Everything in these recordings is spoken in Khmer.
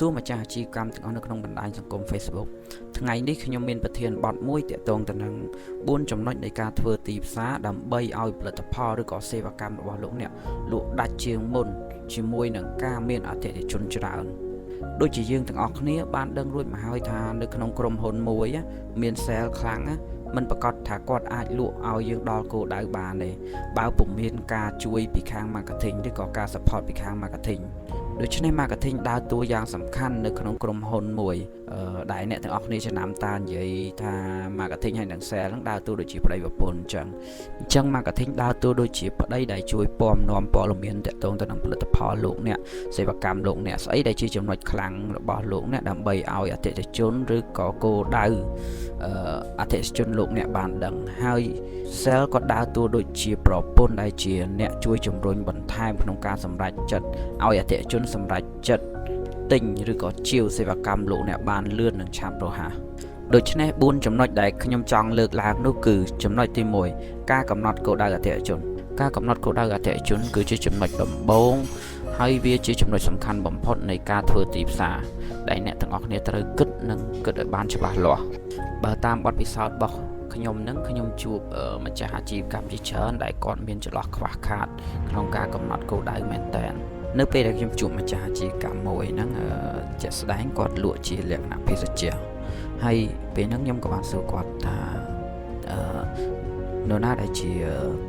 សួរម្ចាស់អាជីវកម្មទាំងអស់នៅក្នុងបណ្ដាញសង្គម Facebook ថ្ងៃនេះខ្ញុំមានប្រធានបទមួយទាក់ទងទៅនឹង4ចំណុចនៃការធ្វើទីផ្សារដើម្បីឲ្យផលិតផលឬក៏សេវាកម្មរបស់លោកអ្នកលក់ដាច់ជាងមុនជាមួយនឹងការមានអតិថិជនច្រើនដូចជាយើងទាំងអស់គ្នាបានដឹងរួចមកហើយថានៅក្នុងក្រុមហ៊ុនមួយមាន sale ខ្លាំងមិនប្រកាសថាគាត់អាចលក់ឲ្យយើងដល់គោលដៅបានទេបើពុំមានការជួយពីខាង marketing ឬក៏ការ support ពីខាង marketing ដូច្នេះ marketing ដើរតួយ៉ាងសំខាន់នៅក្នុងក្រុមហ៊ុនមួយដែលអ្នកទាំងអស់គ្នាចំណាំតានិយាយថា marketing ហើយនឹង sale ហ្នឹងដើរតួដូចជាប្តីប្រពន្ធអញ្ចឹង marketing ដើរតួដូចជាប្តីដែលជួយពំនាំព័ត៌មានទាក់ទងទៅនឹងផលិតផលលោកអ្នកសេវាកម្មលោកអ្នកស្អីដែលជាចំណុចខ្លាំងរបស់លោកអ្នកដើម្បីឲ្យអតិថិជនឬក៏គោលដៅអតិថិជនលោកអ្នកបានដឹងហើយ sale ក៏ដើរតួដូចជាប្រពន្ធដែលជាអ្នកជួយជំរុញបន្ថែមក្នុងការសម្រេចចិត្តឲ្យអតិថិជនសម្រេចចិត្តទិញឬក៏ជាវសេវាកម្មលោកអ្នកបានលឿននិងឆាប់រហ័សដូច្នេះ4ចំណុចដែលខ្ញុំចង់លើកឡើងនោះគឺចំណុចទី1ការកំណត់គោលដៅអតិថិជនការកំណត់គោលដៅអតិថិជនគឺជាចំណុចដំបូងហើយវាជាចំណុចសំខាន់បំផុតនៃការធ្វើទីផ្សារដែលអ្នកទាំងអស់គ្នាត្រូវគិតឲ្យបានច្បាស់លាស់បើតាមបទពិសោធន៍របស់ខ្ញុំជួបម្ចាស់អាជីវកម្មជាច្រើនដែលគាត់មានចន្លោះខ្វះខាតក្នុងការកំណត់គោលដៅមែនតើនៅពេលដែលខ្ញុំជួបម្ចាស់អាជីវកម្មមួយហ្នឹងជាក់ស្ដែងគាត់លក់ជាលក្ខណៈភេសជ្ជៈហើយពេលហ្នឹងខ្ញុំក៏បានសួរគាត់ថានរណាដែលជា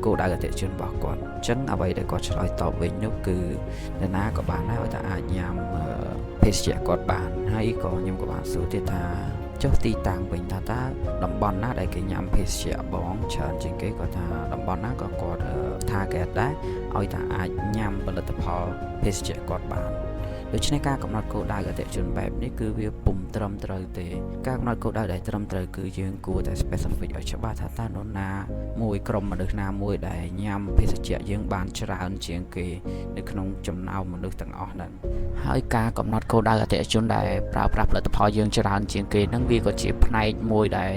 គោលដៅអតិថិជនរបស់គាត់អញ្ចឹងអ្វីដែលគាត់ឆ្លើយតបវិញនោះគឺនរណាក៏បានដែរឲ្យតែអាចញ៉ាំភេសជ្ជៈគាត់បានហើយក៏ខ្ញុំក៏បានសួរទៀតថាចុះទីតាំងវិញថាតើតំបន់ណាដែលគេញ៉ាំភេសជ្ជៈបងច្រើនជាងគេគាត់ថាតំបន់ណាក៏គាត់ target ដែរឲ្យតែអាចញ៉ាំផលិតផលភេសជ្ជៈគាត់បានដូច្នេះការកំណត់គោលដៅអតិថិជនបែបនេះគឺវាពុំត្រឹមត្រូវទេការកំណត់គោលដៅដែលត្រឹមត្រូវគឺយើងគួរតែ specific ឲ្យច្បាស់ថាតើនរណាមួយក្រុមមនុស្សណាមួយដែលញ៉ាំភេសជ្ជៈយើងបានច្រើនជាងគេនៅក្នុងចំណោមមនុស្សទាំងអស់ហ្នឹងហើយការកំណត់គោលដៅអតិថិជនដែលប្រើប្រាស់ផលិតផលយើងច្រើនជាងគេហ្នឹងវាក៏ជាផ្នែកមួយដែល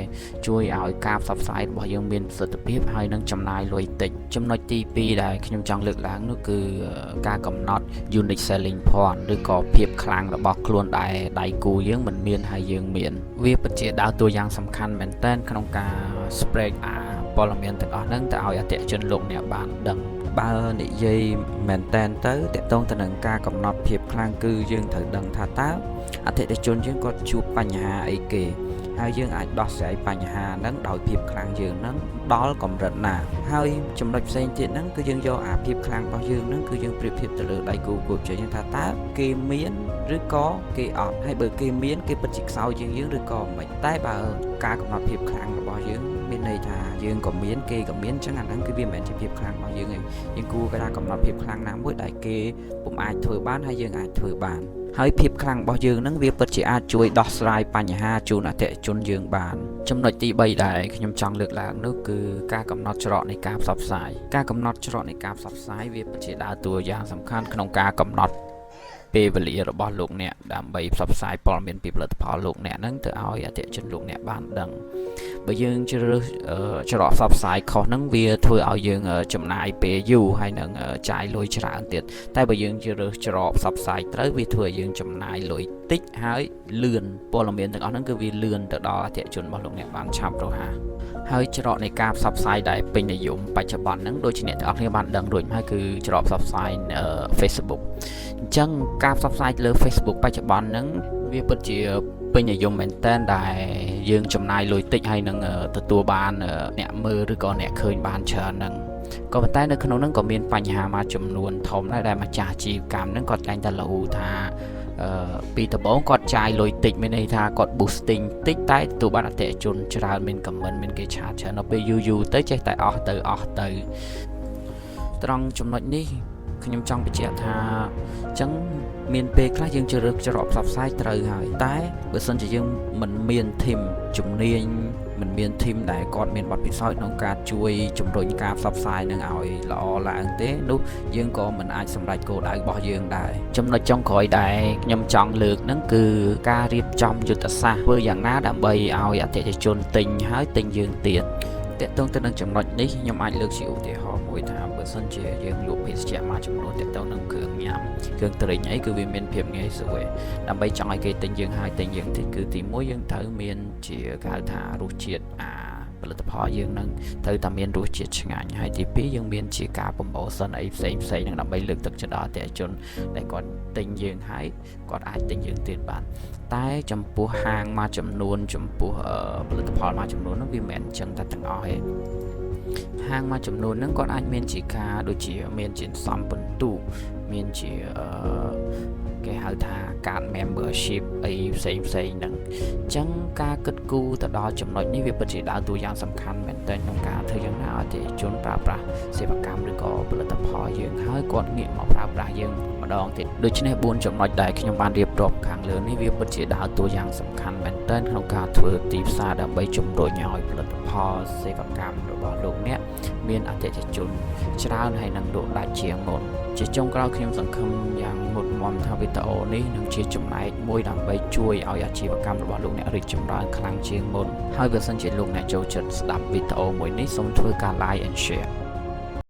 ជួយឲ្យការផ្សព្វផ្សាយរបស់យើងមានប្រសិទ្ធភាពហើយនឹងចំណាយលុយតិចចំណុចទី2ដែលខ្ញុំចង់លើកឡើងនោះគឺការកំណត់ unique selling point ឬក៏ភាពខ្លាំងរបស់ខ្លួនដែលដៃគូយើងមិនមានហើយយើងមានវាពិតជាដើរតួយ៉ាងសំខាន់មែនទែនក្នុងការ spread ព័ត៌មានទាំងអស់ហ្នឹងទៅឲ្យអតិថិជនលោកអ្នកបានដឹងបើនិយាយមែនតែនទៅតកតងទៅនឹងការកំណត់ភាពខ្លាំងគឺយើងត្រូវដឹងថាតើអតិថិជនយើងគាត់ជួបបញ្ហាអីគេហើយយើងអាចដោះស្រាយបញ្ហាហ្នឹងដោយភាពខ្លាំងយើងហ្នឹងដល់កម្រិតណាហើយចំណុចផ្សេងទៀតហ្នឹងគឺយើងយកអាភាពខ្លាំងរបស់យើងហ្នឹងគឺយើងប្រៀបធៀបទៅលើដៃគូគូប្រជែងថាតើគេមានឬក៏គេអត់ហើយបើគេមានគេពិតជាខ្សោយជាងយើងឬក៏មិនតែបើការកំណត់ភាពខ្លាំងរបស់យើងមានន័យថាយើងក៏មានគេក៏មានអញ្ចឹងអាហ្នឹងគឺវាមិនមែនជាភាពខ្លាំងរបស់យើងទេយើងគួរតែកំណត់ភាពខ្លាំងណាមួយដែលគេពុំអាចធ្វើបានហើយយើងអាចធ្វើបានហើយភាពខ្លាំងរបស់យើងហ្នឹងវាពិតជាអាចជួយដោះស្រាយបញ្ហាជូនអតិថិជនយើងបានចំណុចទី3ដែលខ្ញុំចង់លើកឡើងនោះគឺការកំណត់ច្រកនៃការផ្សព្វផ្សាយការកំណត់ច្រកនៃការផ្សព្វផ្សាយវាពិតជាដើរតួយ៉ាងសំខាន់ក្នុងការកំណត់ពេលវេលារបស់លោកអ្នកដើម្បីផ្សព្វផ្សាយព័ត៌មានពីផលិតផលលោកអ្នកហ្នឹងទៅឲ្យអតិថិជនលោកអ្នកបានដឹងបើយើងជ្រើសច្រកផ្សព្វផ្សាយខុសហ្នឹងវាធ្វើឲ្យយើងចំណាយពេលយូរហើយនឹងចាយលុយច្រើនទៀតតែបើយើងជ្រើសច្រកផ្សព្វផ្សាយត្រូវវាធ្វើឲ្យយើងចំណាយលុយតិចហើយលឿនព័ត៌មានទាំងអស់ហ្នឹងគឺវាលឿនទៅដល់អតិថិជនរបស់លោកអ្នកបានឆាប់រហ័សហើយច្រកនៃការផ្សព្វផ្សាយដែលពេញនិយមបច្ចុប្បន្នហ្នឹងដូចជាអ្នកទាំងអស់គ្នាបានដឹងរួចហើយគឺច្រកផ្សព្វផ្សាយ Facebook អញ្ចឹងការផ្សព្វផ្សាយលើ Facebook បច្ចុប្បន្នហ្នឹងវាពិតជាពេញនិយមមែនតើដែលយើងចំណាយលុយតិចហើយនឹងទទួលបានអ្នកមើលឬក៏អ្នកឃើញបានច្រើនហ្នឹងក៏ប៉ុន្តែនៅក្នុងហ្នឹងក៏មានបញ្ហាមួយចំនួនធំដែរដែលម្ចាស់អាជីវកម្មហ្នឹងគាត់តែងតែលូថាពីដំបូងគាត់ចាយលុយតិចមានន័យថាគាត់ boosting តិចតែទទួលបានអតិថិជនច្រើនមាន comment មានគេឆាតច្រើនដល់ពេលយូរទៅចេះតែអស់ទៅត្រង់ចំណុចនេះខ្ញុំចង់បញ្ជាក់ថាអញ្ចឹងមានពេលខ្លះយើងជ្រើសរើសច្រកផ្សព្វផ្សាយត្រូវហើយតែបើសិនជាយើងមិនមានធីមជំនាញមិនមានធីមដែលគាត់មានបទពិសោធន៍ក្នុងការជួយជំរុញការផ្សព្វផ្សាយនឹងឲ្យល្អឡើងទេនោះយើងក៏មិនអាចសម្រេចគោលដៅរបស់យើងដែរចំណុចចុងក្រោយដែលខ្ញុំចង់លើកហ្នឹងគឺការរៀបចំយុទ្ធសាស្ត្រធ្វើយ៉ាងណាដើម្បីឲ្យអតិថិជនទិញហើយទិញយើងទៀត តកតងទៅនឹងចំណុចនេះខ្ញុំអាចលើកជាឧទាហរណ៍មួយថាបើសិនជាយើងលក់ភេសជ្ជៈមួយចំនួនតកតងនឹងគ្រឿងញ៉ាំគ្រឿងទិញអីគឺវាមានភាពងាយស្រួលដើម្បីចង់ឲ្យគេទិញយើងហើយទិញយើងតិចគឺទី1យើងត្រូវមានជាគេហៅថារសជាតិផលិតផលយើងនឹងត្រូវតែមានរសជាតិឆ្ងាញ់ហើយទី2យើងមានជាការប្រម៉ូសិនអីផ្សេងនឹងដើម្បីលើកទឹកចិត្តដល់អតិថិជនដែលគាត់ទិញយើងហើយគាត់អាចទិញយើងទៀតបានតែចំពោះហាងមួយចំនួនចំពោះផលិតផលមួយចំនួននោះវាមិនអញ្ចឹងតែទាំងអស់ទេហាងមួយចំនួនហ្នឹងគាត់អាចមានជាការដូចជាមានជាសំបន្ទុកមានជាគេហៅថាកាត membership អីផ្សេងហ្នឹងអញ្ចឹងការគិតគូរទៅដល់ចំណុចនេះវាពិតជាដើរតួយ៉ាងសំខាន់មែនទែនក្នុងការធ្វើយ៉ាងណាឲ្យជនប្រើប្រាស់សេវាកម្មឬក៏ផលិតផលយើងហើយគាត់ងាកមកប្រើប្រាស់យើងម្ដងទៀតដូច្នេះ4ចំណុចដែលខ្ញុំបានរៀបរាប់ខាងលើនេះវាពិតជាដើរតួយ៉ាងសំខាន់មែនទែនក្នុងការធ្វើទីផ្សារដើម្បីជំរុញឲ្យផលិតផលសេវាកម្មរបស់លោកអ្នកមានអតិថិជនច្រើនហើយនឹងលក់ដាច់ជាងមុនជាចុងក្រោយខ្ញុំសង្ឃឹមយ៉ាងមុតមាំថាវីដេអូនេះនឹងជាចំណែកមួយដើម្បីជួយឲ្យអាជីវកម្មរបស់លោកអ្នករីកចម្រើនខ្លាំងជាងមុនហើយបើសិនជាលោកអ្នកចូលចិត្តស្ដាប់វីដេអូមួយនេះសូមធ្វើការ like and share